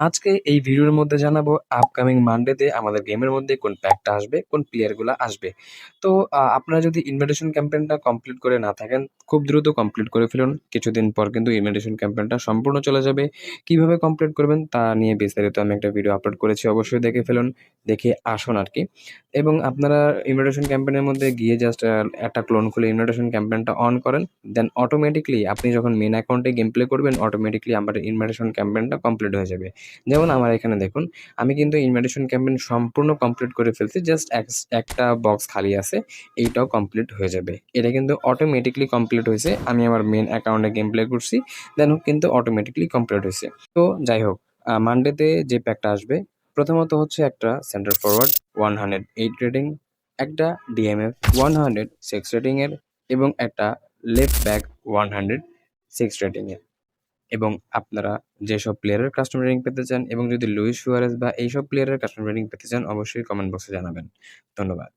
আজকে এই ভিডিওর মধ্যে জানাবো আপকামিং মানডেতে আমাদের গেমের মধ্যে কোন প্যাকটা আসবে, কোন প্লেয়ারগুলা আসবে। তো আপনারা যদি ইনভিটেশন ক্যাম্পেইনটা কমপ্লিট করে না থাকেন, খুব দ্রুত কমপ্লিট করে ফেলুন। কিছুদিন পর কিন্তু ইনভিটেশন ক্যাম্পেইনটা সম্পূর্ণ চলে যাবে। কিভাবে কমপ্লিট করবেন তা নিয়ে বিস্তারিত আমি একটা ভিডিও আপলোড করেছি। অবশ্যই দেখে ফেলুন, দেখে আসুন আরকি। এবং আপনারা ইনভিটেশন ক্যাম্পেইনের মধ্যে গিয়ে জাস্ট একটা ক্লোন খুলে ইনভিটেশন ক্যাম্পেইনটা অন করেন। দেন অটোমেটিক্যালি আপনি যখন মেইন অ্যাকাউন্টে গেম প্লে করবেন, অটোমেটিক্যালি আমার ইনভিটেশন ক্যাম্পেইনটা কমপ্লিট হয়ে যাবে। যেমন আমার এখানে দেখুন, আমি কিন্তু ইনভিটেশন ক্যাম্পেইন সম্পূর্ণ কমপ্লিট করে ফেলছি। জাস্ট একটা বক্স খালি আছে, এইটাও কমপ্লিট হয়ে যাবে। এটা কিন্তু অটোমেটিক্যালি কমপ্লিট হয়েছে। আমি আমার মেইন অ্যাকাউন্টে গেম প্লে করছি, দেন কিন্তু অটোমেটিক্যালি কমপ্লিট হয়েছে। তো যাই হোক, মানডেতে যে প্যাকটা আসবে, প্রথমত হচ্ছে একটা সেন্টার ফরওয়ার্ড 108 রেটিং, একটা ডিএমএফ 106 রেটিংয়ের এবং একটা লেফট ব্যাক 106 রেটিংয়ের। এবং আপনারা যেসব প্লেয়ারের কাস্টম রেটিং পেতে চান এবং যদি লুইস সুয়ারেজ বা এইসব প্লেয়ারের কাস্টম রেটিং পেতে চান, অবশ্যই কমেন্ট বক্সে জানাবেন। ধন্যবাদ।